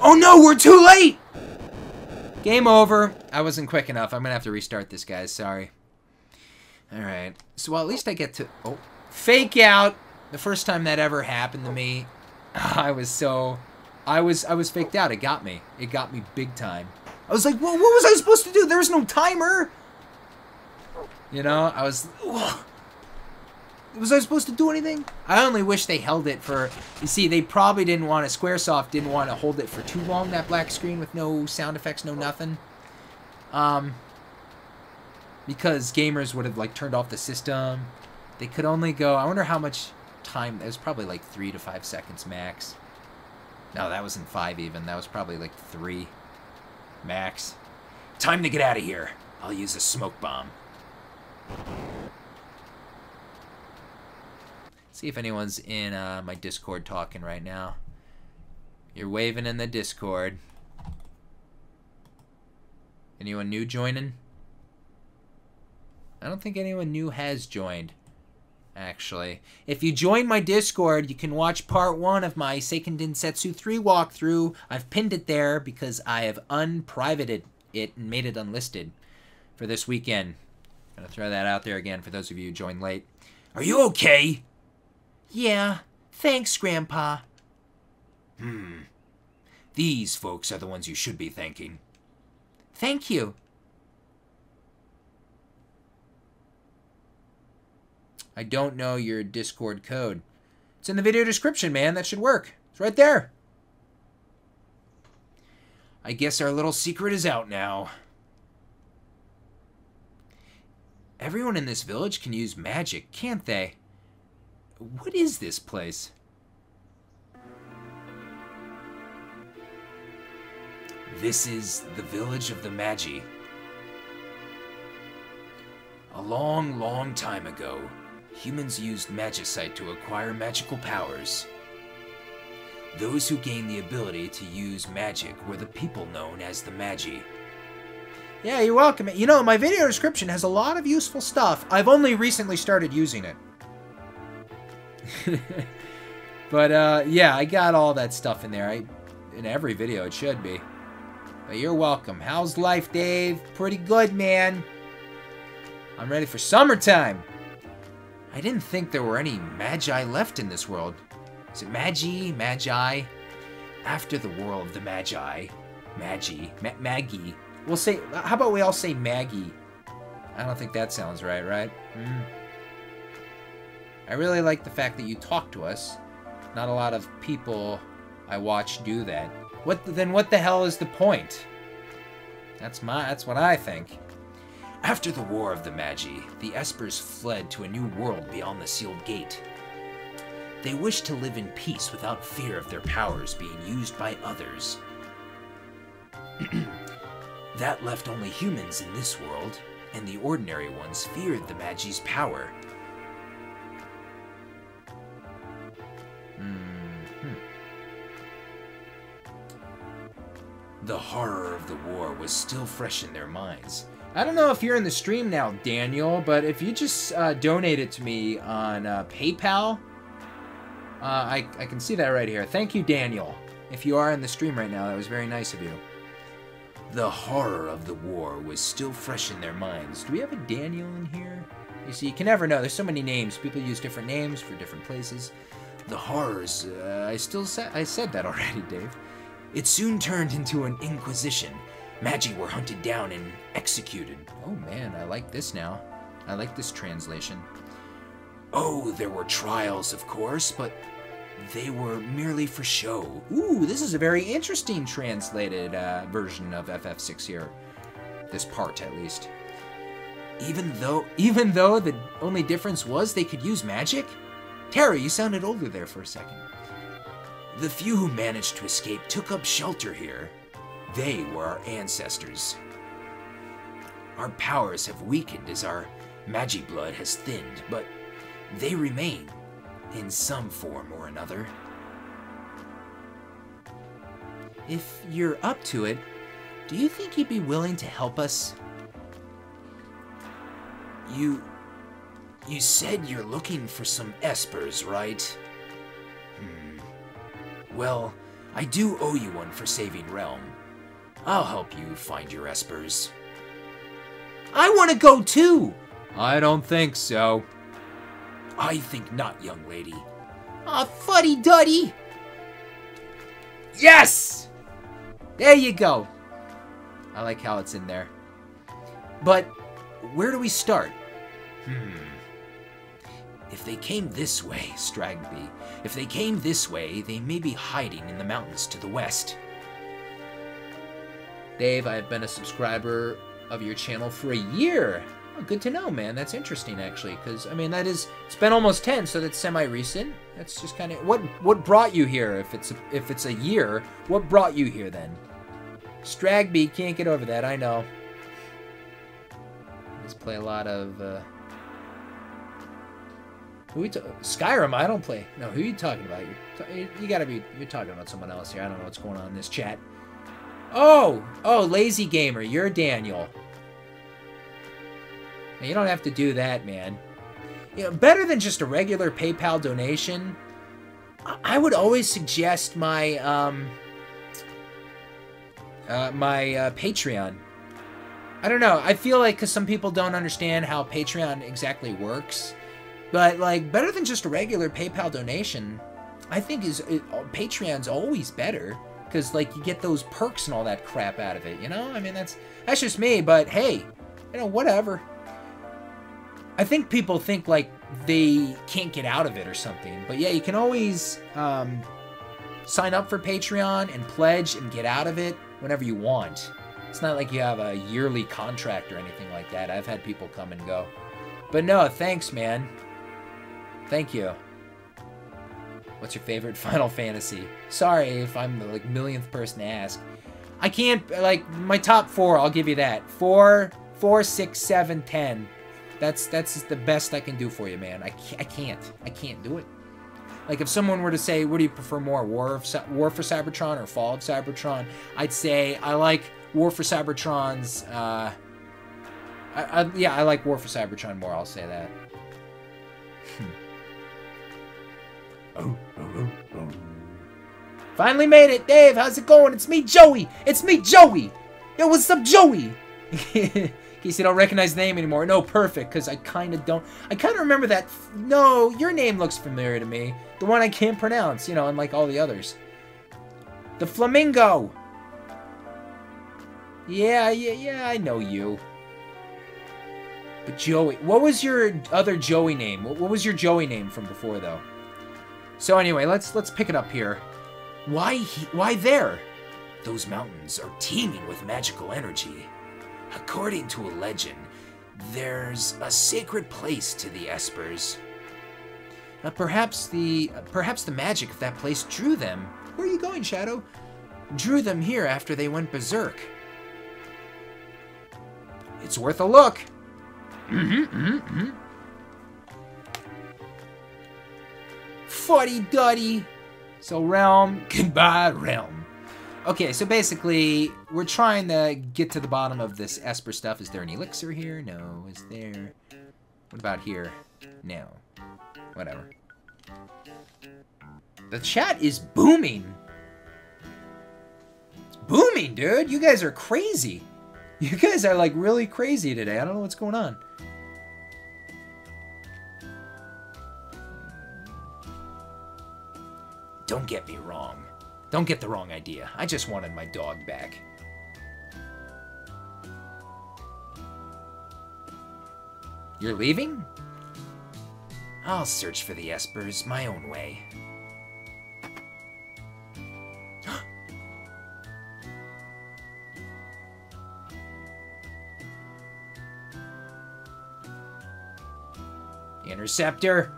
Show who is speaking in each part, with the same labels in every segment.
Speaker 1: Oh no, we're too late! Game over. I wasn't quick enough. I'm gonna have to restart this, guys. Sorry. Alright. So, well, at least I get to... Oh. Fake out! The first time that ever happened to me, I was so... I was faked out. It got me. It got me big time. I was like, well, what was I supposed to do? There was no timer! You know, I was... Ugh. Was I supposed to do anything? I only wish they held it for... You see, they probably didn't want to... Squaresoft didn't want to hold it for too long, that black screen with no sound effects, no nothing. Because gamers would have, like, turned off the system. They could only go... I wonder how much time... It was probably, like, 3 to 5 seconds max. No, that wasn't 5 even. That was probably, like, 3 max. Time to get out of here. I'll use a smoke bomb. See if anyone's in my Discord talking right now. You're waving in the Discord. Anyone new joining? I don't think anyone new has joined, actually. If you join my Discord, you can watch part 1 of my Seiken Densetsu 3 walkthrough. I've pinned it there because I have unprivated it and made it unlisted for this weekend. Gonna throw that out there again for those of you who joined late. Are you okay? Yeah, thanks, Grandpa. These folks are the ones you should be thanking. Thank you. I don't know your Discord code. It's in the video description, man. That should work. It's right there. I guess our little secret is out now. Everyone in this village can use magic, can't they? What is this place? This is the village of the Magi. A long, long time ago, humans used magicite to acquire magical powers. Those who gained the ability to use magic were the people known as the Magi. Yeah, you're welcome. You know, my video description has a lot of useful stuff. I've only recently started using it. But, yeah, I got all that stuff in there. In every video, it should be. But you're welcome. How's life, Dave? Pretty good, man. I'm ready for summertime. I didn't think there were any magi left in this world. Is it magi? Magi? After the war of the magi. Maggie. We'll say, how about we all say Maggie? I don't think that sounds right? I really like the fact that you talk to us. Not a lot of people I watch do that. Then what the hell is the point? That's what I think. After the War of the Magi, the Espers fled to a new world beyond the sealed gate. They wished to live in peace without fear of their powers being used by others. That left only humans in this world, and the ordinary ones feared the Magi's power. The horror of the war was still fresh in their minds. I don't know if you're in the stream now, Daniel, but if you just donated to me on PayPal, I can see that right here. Thank you, Daniel. If you are in the stream right now, that was very nice of you. The horror of the war was still fresh in their minds. Do we have a Daniel in here? You see, you can never know. There's so many names. People use different names for different places. The horrors, I said that already, Dave. It soon turned into an inquisition. Magi were hunted down and executed. Oh man, I like this now. I like this translation. Oh, there were trials, of course, but they were merely for show. Ooh, this is a very interesting translated version of FF6 here. This part, at least. Even though the only difference was they could use magic? Terry, you sounded older there for a second. The few who managed to escape took up shelter here. They were our ancestors. Our powers have weakened as our Magi blood has thinned, but they remain, in some form or another. If you're up to it, do you think you'd be willing to help us? You said you're looking for some Espers, right? Well, I do owe you one for saving Realm. I'll help you find your Espers. I want to go too! I don't think so. I think not, young lady. Aw, fuddy-duddy! Yes! There you go. I like how it's in there. But where do we start? If they came this way, Stragby, if they came this way, they may be hiding in the mountains to the west. Dave, I've been a subscriber of your channel for a year. Oh, good to know, man. That's interesting, actually, because, I mean, it's been almost 10, so that's semi-recent. That's just kind of... What brought you here, if it's a year? What brought you here, then? Stragby, can't get over that, I know. I just play a lot of, Skyrim, I don't play. No, who are you talking about? You're talking about someone else here. I don't know what's going on in this chat. Oh, Lazy Gamer, you're Daniel. Now, you don't have to do that, man. You know, better than just a regular PayPal donation, I would always suggest my, Patreon. I don't know. I feel like because some people don't understand how Patreon exactly works. But, like, better than just a regular PayPal donation, I think Patreon's always better. Because, like, you get those perks and all that crap out of it, you know? I mean, that's just me, but hey, you know, whatever. I think people think, like, they can't get out of it or something. But, yeah, you can always sign up for Patreon and pledge and get out of it whenever you want. It's not like you have a yearly contract or anything like that. I've had people come and go. But, no, thanks, man. Thank you. What's your favorite Final Fantasy? Sorry if I'm the, like, millionth person to ask. I can't, like, my top 4, I'll give you that. 4, 6, 7, 10. That's the best I can do for you, man. I can't do it. Like, if someone were to say, what do you prefer more, War for Cybertron or Fall of Cybertron? I'd say I like War for Cybertron's, yeah, I like War for Cybertron more, I'll say that. Finally made it, Dave. How's it going? It's me, Joey. It's me, Joey. Yo, what's up, Joey? In case you don't recognize the name anymore. No, perfect, because I kind of don't. I kind of remember that. No, your name looks familiar to me. The one I can't pronounce, you know, unlike all the others. The Flamingo. Yeah, I know you. But Joey, what was your other Joey name? What was your Joey name from before, though? So anyway, let's pick it up here. Why there? Those mountains are teeming with magical energy. According to a legend, there's a sacred place to the Espers. Perhaps the magic of that place drew them. Where are you going, Shadow? Drew them here after they went berserk. It's worth a look. Fuddy-duddy. So, Realm. Goodbye, Realm. Okay, so basically, we're trying to get to the bottom of this Esper stuff. Is there an elixir here? No. Is there... What about here? No. Whatever. The chat is booming. It's booming, dude. You guys are crazy. You guys are, like, really crazy today. I don't know what's going on. Don't get me wrong. Don't get the wrong idea. I just wanted my dog back. You're leaving? I'll search for the Espers my own way. Interceptor.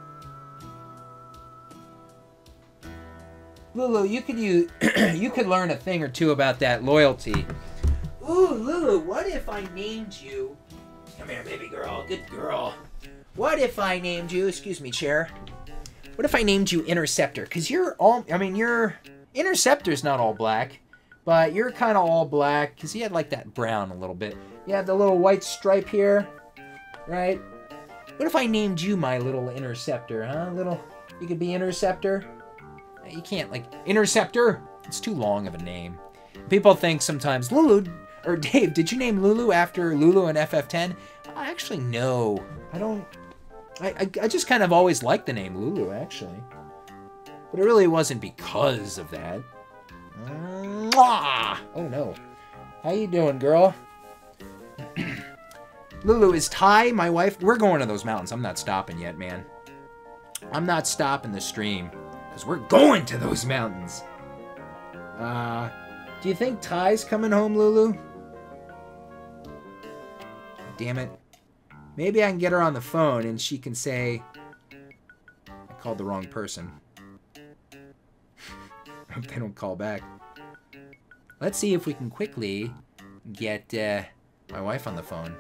Speaker 1: Lulu, you could learn a thing or two about that loyalty. Ooh, Lulu, what if I named you... Come here, baby girl. Good girl. What if I named you... Excuse me, chair. What if I named you Interceptor? Because you're all... I mean, your... Interceptor's not all black. But you're kind of all black. Because you had, like, that brown a little bit. You have the little white stripe here. Right? What if I named you my little Interceptor, huh? You could be Interceptor. You can't, like, Interceptor. It's too long of a name. People think sometimes, Lulu, or Dave, did you name Lulu after Lulu and FF10? Actually, no. I don't... I just kind of always liked the name Lulu, actually. But it really wasn't because of that. Mwah! Oh, no. How you doing, girl? Lulu, is Ty, my wife? We're going to those mountains. I'm not stopping yet, man. I'm not stopping the stream. Because we're going to those mountains. Do you think Ty's coming home, Lulu? Damn it. Maybe I can get her on the phone and she can say... I called the wrong person. I hope they don't call back. Let's see if we can quickly get my wife on the phone.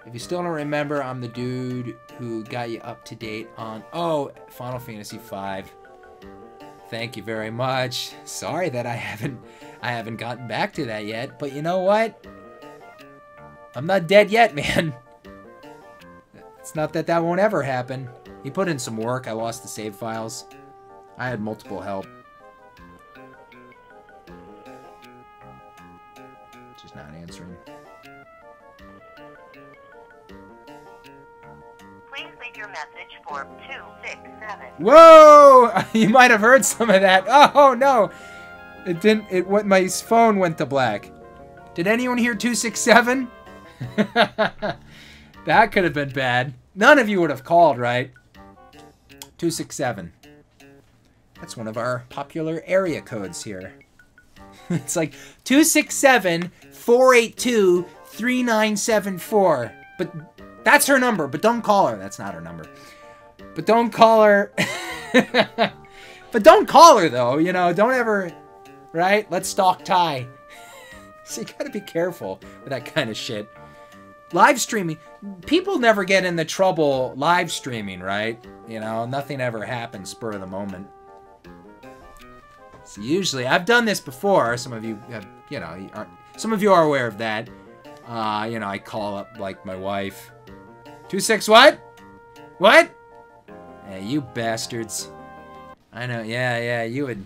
Speaker 1: If you still don't remember, I'm the dude who got you up to date on... Oh, Final Fantasy V. Thank you very much. Sorry that I haven't gotten back to that yet, but you know what? I'm not dead yet, man. It's not that that won't ever happen. He put in some work. I lost the save files. I had multiple help. Just not answering.
Speaker 2: Please leave your message for 267.
Speaker 1: Whoa! You might have heard some of that. Oh no! It didn't. It went. My phone went to black. Did anyone hear 267? That could have been bad. None of you would have called, right? 267. That's one of our popular area codes here. It's like 267-482-3974. But that's her number, but don't call her. That's not her number. But don't call her. But don't call her, though. You know, don't ever... Right? Let's stalk Ty. So you gotta be careful with that kind of shit. Live streaming. People never get into trouble live streaming, right? You know, nothing ever happens spur of the moment. So usually, I've done this before. Some of you have, you know, some of you are aware of that. You know, I call up, like, my wife. 26 what? What? Yeah, you bastards. I know, yeah, you would...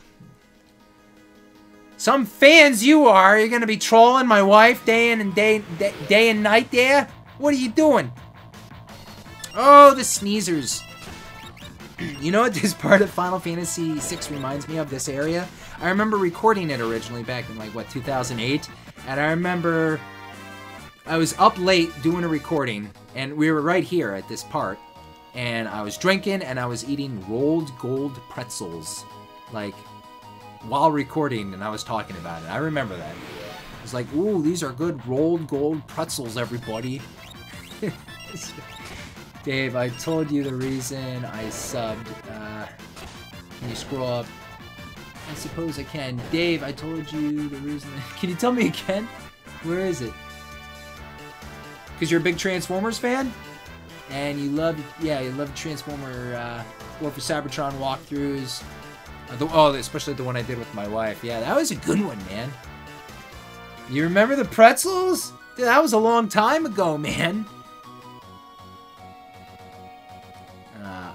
Speaker 1: Some fans you are. You're gonna be trolling my wife day in and day and night there? What are you doing? Oh, the sneezers. You know what this part of Final Fantasy VI reminds me of, this area? I remember recording it originally back in, like, what, 2008? And I remember I was up late doing a recording, and we were right here at this part. And I was drinking, and I was eating rolled gold pretzels. Like... while recording, and I was talking about it. I remember that. It was like, ooh, these are good rolled gold pretzels, everybody. Dave, I told you the reason I subbed. Can you scroll up? I suppose I can. Dave, I told you the reason... Can you tell me again? Where is it? Because you're a big Transformers fan? And you love... Yeah, you love Transformer War for Cybertron walkthroughs. Oh, especially the one I did with my wife. Yeah, that was a good one, man. You remember the pretzels? Dude, that was a long time ago, man.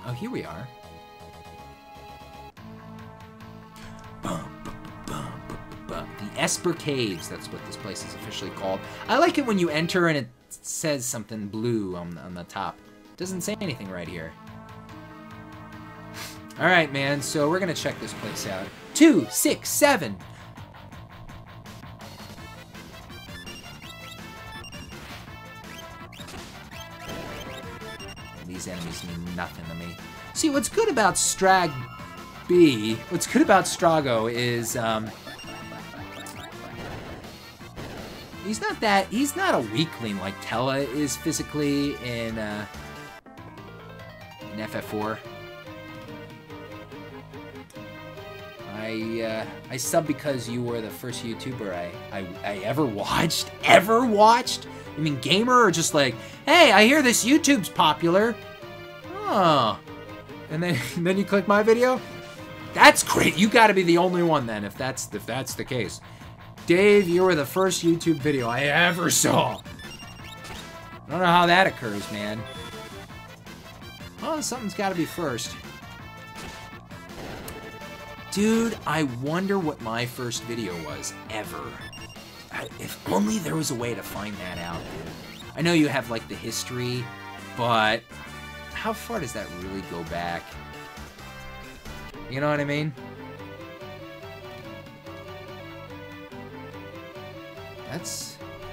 Speaker 1: Oh, here we are. The Esper Caves, that's what this place is officially called. I like it when you enter and it says something blue on the top. It doesn't say anything right here. Alright, man, so we're gonna check this place out. 267! These enemies mean nothing to me. See, what's good about what's good about Strago is, he's not a weakling like Tella is physically in FF4. I subbed because you were the first YouTuber I ever watched. Ever watched? You mean gamer, or just like, hey, I hear this YouTube's popular. Oh. And then you click my video? That's great. You gotta be the only one then, if that's the case. Dave, you were the first YouTube video I ever saw. I don't know how that occurs, man. Well, something's gotta be first. Dude, I wonder what my first video was, ever. If only there was a way to find that out, dude. I know you have, like, the history, but how far does that really go back? You know what I mean?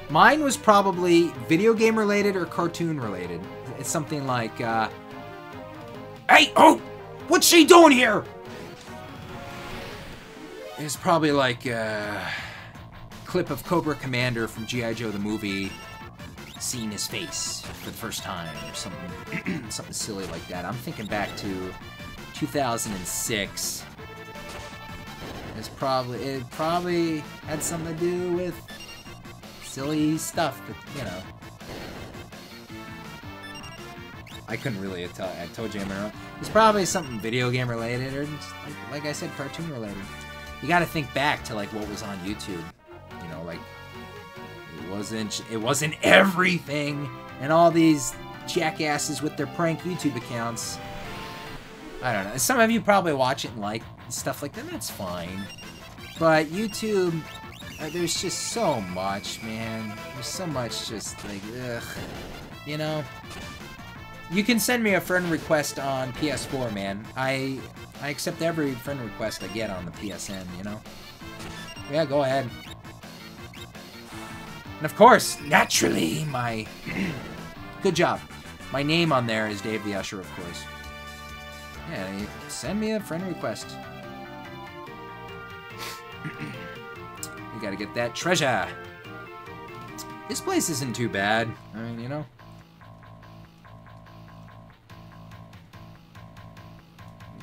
Speaker 1: Mine was probably video game related or cartoon related. It's something like, hey, oh! What's she doing here? It's probably like a clip of Cobra Commander from G.I. Joe the movie, seeing his face for the first time, or something, something silly like that. I'm thinking back to 2006. It probably had something to do with silly stuff, but you know, I couldn't really tell. I told you I'm wrong. It's probably something video game related, or just, like I said, cartoon related. You got to think back to like what was on YouTube. You know, like it wasn't everything, and all these jackasses with their prank YouTube accounts. I don't know. Some of you probably watch it and like stuff like that. That's fine. But YouTube, there's just so much, man. There's so much just like, ugh. You know? You can send me a friend request on PS4, man. I accept every friend request I get on the PSN, you know? Yeah, go ahead. And of course, naturally, my... Good job. My name on there is Dave the Usher, of course. Yeah, send me a friend request. You gotta get that treasure. This place isn't too bad. I mean, you know.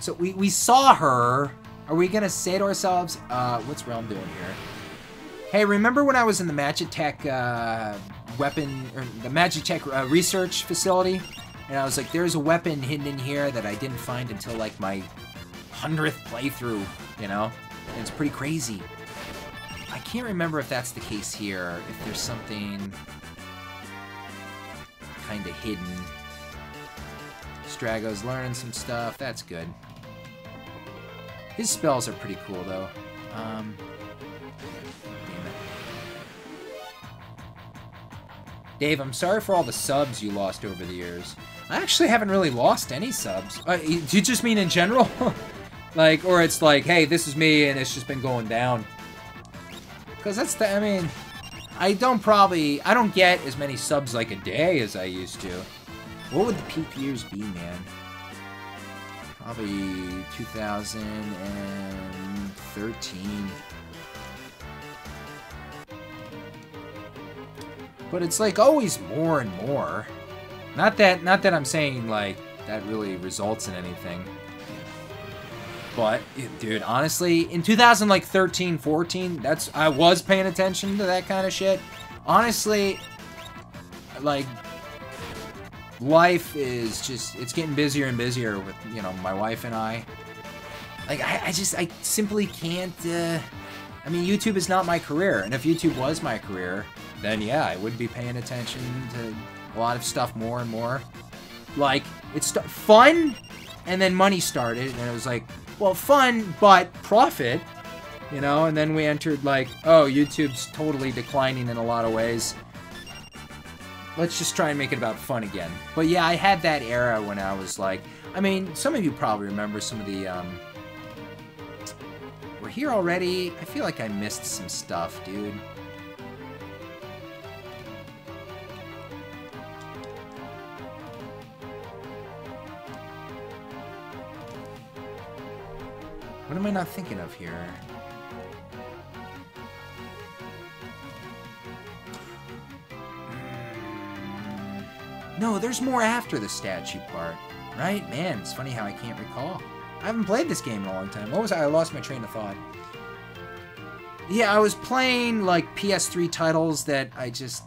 Speaker 1: So we saw her. Are we gonna say to ourselves, what's Realm doing here? Hey, remember when I was in the Magitech the Magitech research facility? And I was like, there's a weapon hidden in here that I didn't find until like my 100th playthrough, you know? And it's pretty crazy. I can't remember if that's the case here, if there's something kind of hidden. Strago's learning some stuff, that's good. His spells are pretty cool, though. Damn it. Dave, I'm sorry for all the subs you lost over the years. I actually haven't really lost any subs. Do you just mean in general? Like, or it's like, hey, this is me, and it's just been going down. Because that's the, I mean, I don't get as many subs like a day as I used to. What would the peak years be, man? Probably 2013. But it's like always more and more. Not that I'm saying like that really results in anything. But dude, honestly, in 2013, 14, I was paying attention to that kind of shit. Honestly, like life is just, it's getting busier and busier with, you know, my wife and I. Like I simply can't I mean, YouTube is not my career, and if YouTube was my career, then yeah, I would be paying attention to a lot of stuff more and more. Like, it's fun, and then money started, and it was like, well, fun, but profit, you know? And then we entered, like, oh, YouTube's totally declining in a lot of ways. Let's just try and make it about fun again. But yeah, I had that era when I was like, I mean, some of you probably remember some of the, we're here already? I feel like I missed some stuff, dude. What am I not thinking of here? No, there's more after the statue part, right? Man, it's funny how I can't recall. I haven't played this game in a long time. What was I lost my train of thought. Yeah, I was playing like PS3 titles that I just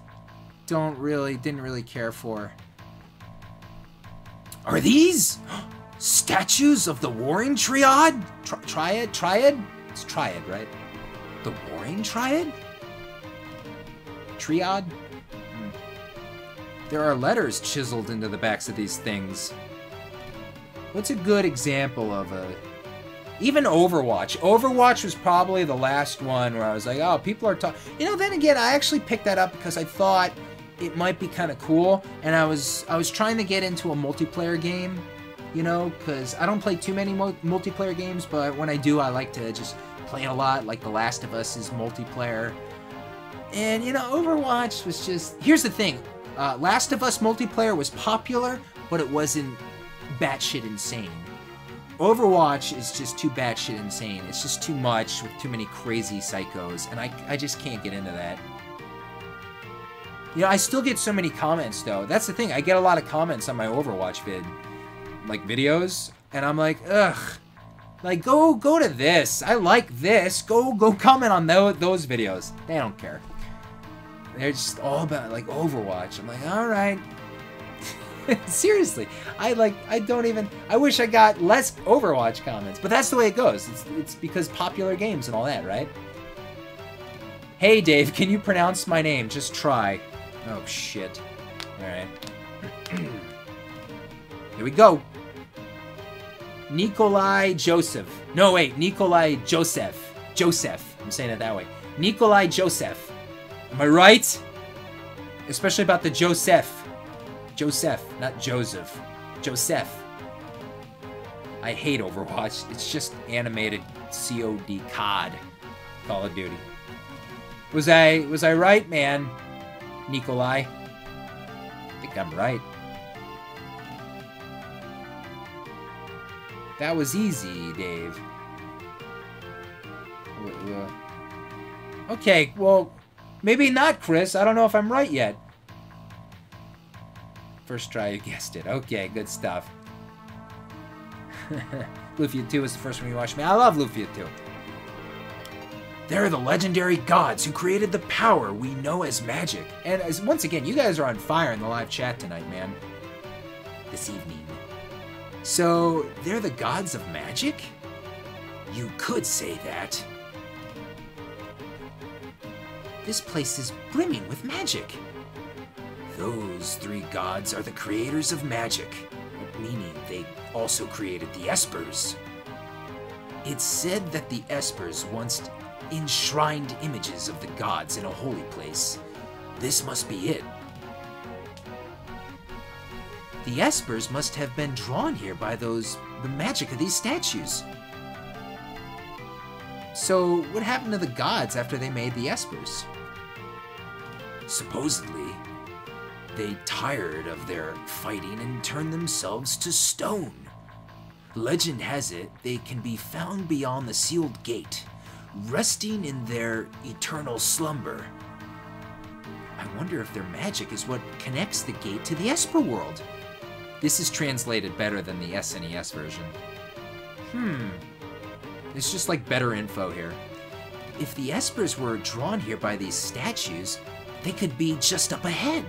Speaker 1: didn't really care for. Are these statues of the Warring Triad? Triad? It's Triad, right? The Warring Triad? Triad? There are letters chiseled into the backs of these things. What's a good example of a Even Overwatch. Overwatch was probably the last one where I was like, oh, people are talking. You know, then again, I actually picked that up because I thought it might be kind of cool, and I was trying to get into a multiplayer game, you know, because I don't play too many multiplayer games, but when I do, I like to just play a lot, like The Last of Us is multiplayer. And, you know, Overwatch was just... Here's the thing. Last of Us multiplayer was popular, but it wasn't batshit insane. Overwatch is just too batshit insane. It's just too much with too many crazy psychos, and I just can't get into that. You know, I still get so many comments, though. That's the thing. I get a lot of comments on my Overwatch videos, and I'm like, ugh. Like, go to this. I like this. Go comment on those videos. They don't care. They're just all about, like, Overwatch. I'm like, all right. Seriously. I wish I got less Overwatch comments, but that's the way it goes. It's because popular games and all that, right? Hey, Dave, can you pronounce my name? Just try. Oh, shit. Alright. Here we go. Nikolai Joseph. No, wait. Nikolai Joseph. Joseph. I'm saying it that way. Nikolai Joseph. Am I right? Especially about the Joseph. Joseph, not Joseph. Joseph. I hate Overwatch. It's just animated COD. Call of Duty. Was I right, man? Nikolai. I think I'm right. That was easy, Dave. Okay, well, maybe not, Chris. I don't know if I'm right yet. First try, you guessed it. Okay, good stuff. Lufia 2 was the first one you watched me. I love Lufia 2. They're the legendary gods who created the power we know as magic. And once again, you guys are on fire in the live chat tonight, man. This evening. So, they're the gods of magic? You could say that. This place is brimming with magic. Those three gods are the creators of magic, meaning they also created the Espers. It's said that the Espers once enshrined images of the gods in a holy place. This must be it. The Espers must have been drawn here by the magic of these statues. So, what happened to the gods after they made the Espers? Supposedly, they tired of their fighting and turned themselves to stone. Legend has it they can be found beyond the sealed gate, resting in their eternal slumber. I wonder if their magic is what connects the gate to the Esper world. This is translated better than the SNES version. It's just like better info here. If the Espers were drawn here by these statues, they could be just up ahead.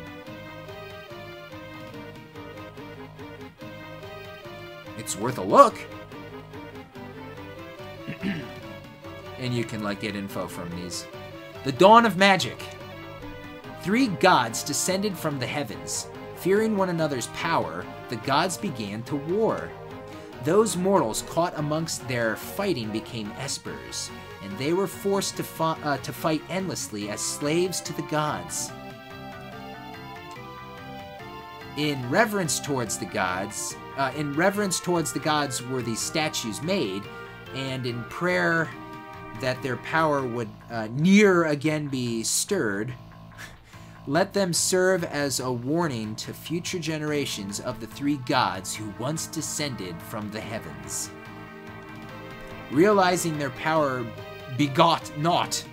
Speaker 1: It's worth a look. And you can like get info from these. The dawn of magic. Three gods descended from the heavens. Fearing one another's power, the gods began to war. Those mortals caught amongst their fighting became Espers, and they were forced to fight endlessly as slaves to the gods. In reverence towards the gods were these statues made, and in prayer that their power would ne'er again be stirred, let them serve as a warning to future generations of the three gods who once descended from the heavens. Realizing their power begot naught,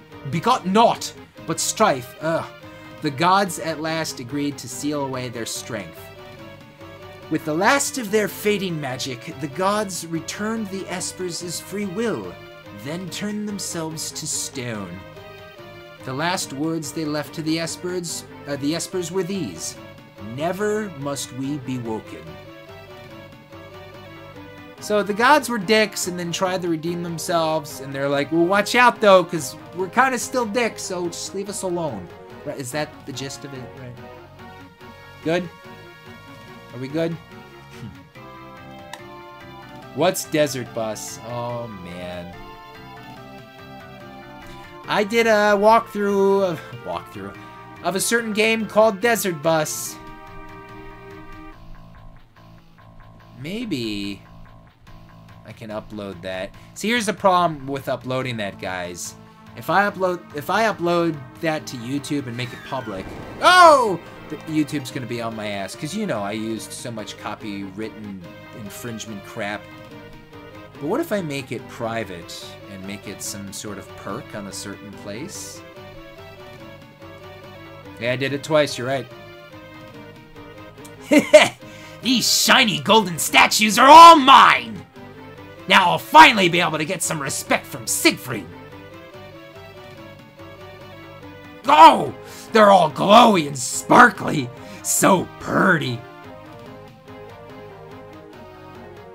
Speaker 1: but strife, the gods at last agreed to seal away their strength. With the last of their fading magic, the gods returned the Espers as free will, then turned themselves to stone. The last words they left to the Espers were these: "Never must we be woken." So the gods were dicks and then tried to redeem themselves, and they're like, well, watch out though, because we're kind of still dicks, so just leave us alone. Right? Is that the gist of it? Right? Good? Are we good? What's Desert Bus? Oh, man. I did a walkthrough of a certain game called Desert Bus. Maybe I can upload that. See, here's the problem with uploading that, guys. If I upload that to YouTube and make it public, oh, YouTube's gonna be on my ass, because you know I used so much copywritten infringement crap. But what if I make it private and make it some sort of perk on a certain place? Yeah, I did it twice, you're right.
Speaker 3: These shiny golden statues are all mine! Now I'll finally be able to get some respect from Siegfried. Oh! They're all glowy and sparkly. So purty.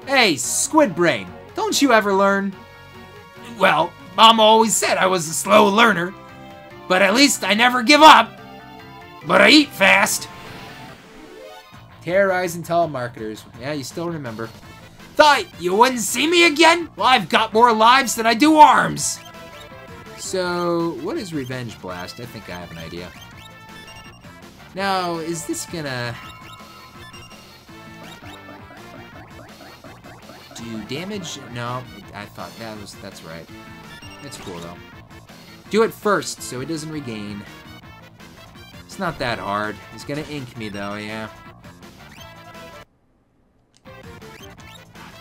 Speaker 1: Hey, Squid Brain, don't you ever learn?
Speaker 3: Well, Mom always said I was a slow learner. But at least I never give up. But I eat fast.
Speaker 1: Terrorizing telemarketers. Yeah, you still remember.
Speaker 3: Thought you wouldn't see me again? Well, I've got more lives than I do arms.
Speaker 1: So, what is Revenge Blast? I think I have an idea. Now, is this gonna do damage? No, I thought that's right. It's cool though. Do it first so it doesn't regain. It's not that hard. He's gonna ink me though, yeah.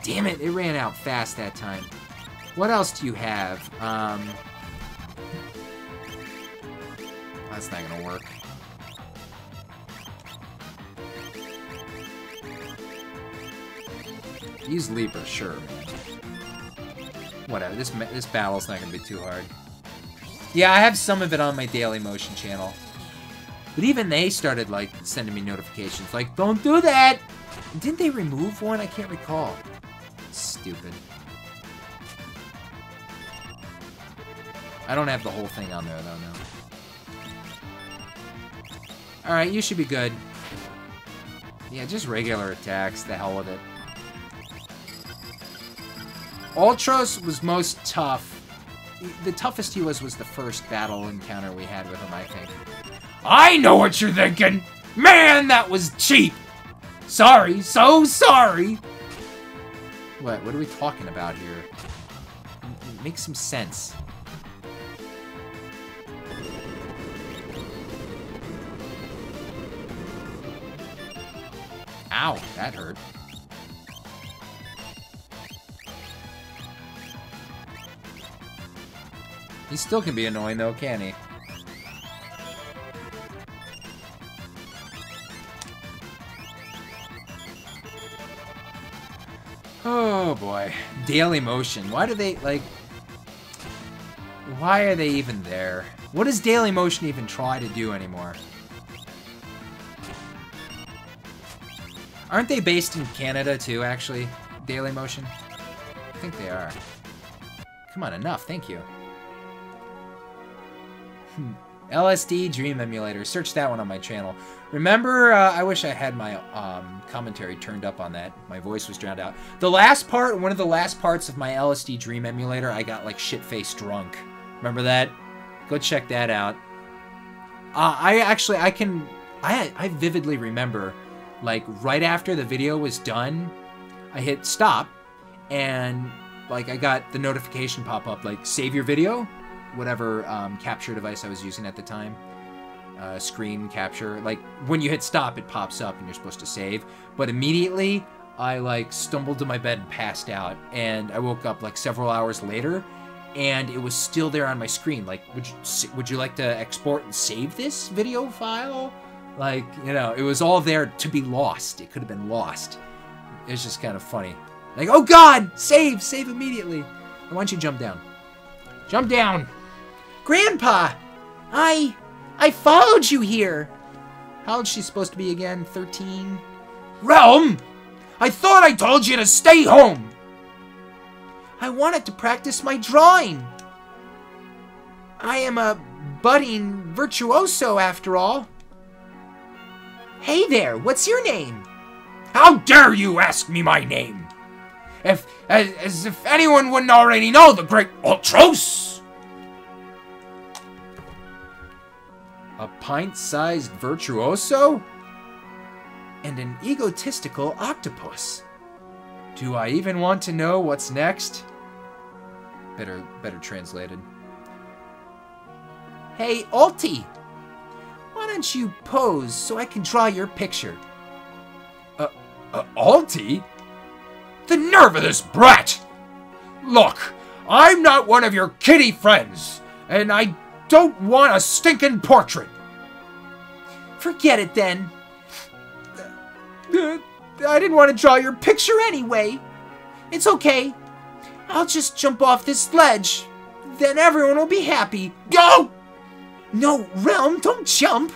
Speaker 1: Damn it, it ran out fast that time. What else do you have? That's not gonna work. Use Libra, sure. Whatever, this battle's not gonna be too hard. Yeah, I have some of it on my Daily Motion channel. But even they started, like, sending me notifications, like, don't do that! Didn't they remove one? I can't recall. Stupid. I don't have the whole thing on there, though, no. Alright, you should be good. Yeah, just regular attacks. The hell with it. Ultros was most tough. The toughest he was the first battle encounter we had with him, I think.
Speaker 3: I know what you're thinking! Man, that was cheap! Sorry, so sorry!
Speaker 1: What are we talking about here? Make some sense. Ow, that hurt. He still can be annoying though, can't he? Oh boy. Daily Motion. Why do they, like... Why are they even there? What does Daily Motion even try to do anymore? Aren't they based in Canada too, actually? Daily Motion? I think they are. Come on, enough, thank you. LSD Dream Emulator. Search that one on my channel. Remember, I wish I had my commentary turned up on that. My voice was drowned out. The last part, one of the last parts of my LSD Dream Emulator, I got like shit-faced drunk. Remember that? Go check that out. I vividly remember, like, right after the video was done, I hit stop, and, like, I got the notification pop up, like, save your video? Whatever capture device I was using at the time. Screen capture. Like, when you hit stop, it pops up and you're supposed to save. But immediately, I, like, stumbled to my bed and passed out. And I woke up, like, several hours later, and it was still there on my screen. Like, would you like to export and save this video file? Like, you know, it was all there to be lost. It could have been lost. It's just kind of funny. Like, oh God! Save! Save immediately! Why don't you jump down? Jump down! Grandpa! I followed you here! How old's she supposed to be again? 13?
Speaker 3: Realm! I thought I told you to stay home!
Speaker 1: I wanted to practice my drawing. I am a budding virtuoso, after all. Hey there, what's your name?
Speaker 3: How dare you ask me my name? As if anyone wouldn't already know, the great Ultros!
Speaker 1: A pint-sized virtuoso? And an egotistical octopus. Do I even want to know what's next? Better translated. Hey, Ulti! Why don't you pose so I can draw your picture? Ulti?
Speaker 3: The nerve of this brat! Look, I'm not one of your kitty friends, and I don't want a stinking portrait.
Speaker 1: Forget it then. I didn't want to draw your picture anyway. It's okay. I'll just jump off this ledge. Then everyone will be happy.
Speaker 3: Go!
Speaker 1: No, Realm, don't jump.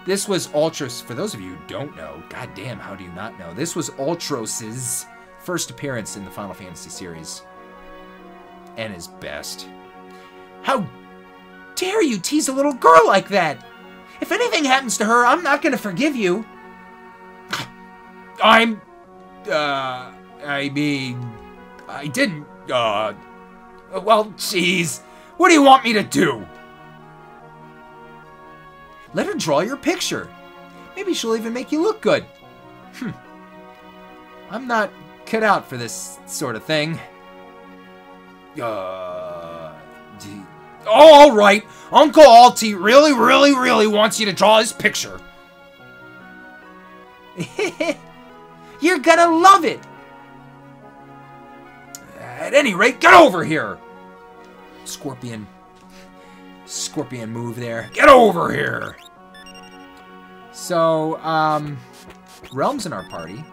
Speaker 1: This was Ultros, for those of you who don't know, goddamn, how do you not know? This was Ultros' first appearance in the Final Fantasy series. And his best. How dare you tease a little girl like that? If anything happens to her, I'm not gonna forgive you.
Speaker 3: I mean, I didn't, well, jeez. What do you want me to do?
Speaker 1: Let her draw your picture. Maybe she'll even make you look good. I'm not cut out for this sort of thing.
Speaker 3: All right. Uncle Alti really wants you to draw his picture.
Speaker 1: You're gonna love it.
Speaker 3: At any rate, get over here.
Speaker 1: Scorpion move there.
Speaker 3: Get over here.
Speaker 1: So, Realm's in our party.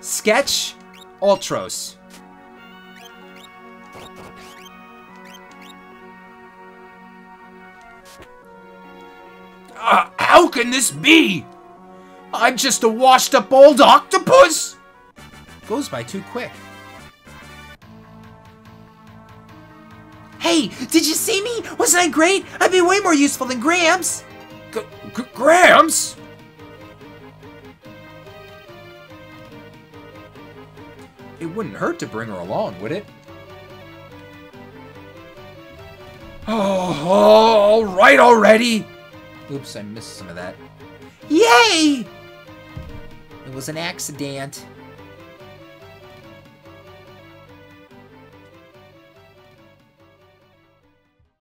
Speaker 1: Sketch Ultros.
Speaker 3: How can this be? I'm just a washed-up old octopus?
Speaker 1: Goes by too quick. Hey, did you see me? Wasn't I great? I'd be way more useful than Gramps.
Speaker 3: Gramps?
Speaker 1: It wouldn't hurt to bring her along, would it?
Speaker 3: Oh, all right already.
Speaker 1: Oops, I missed some of that. Yay! It was an accident.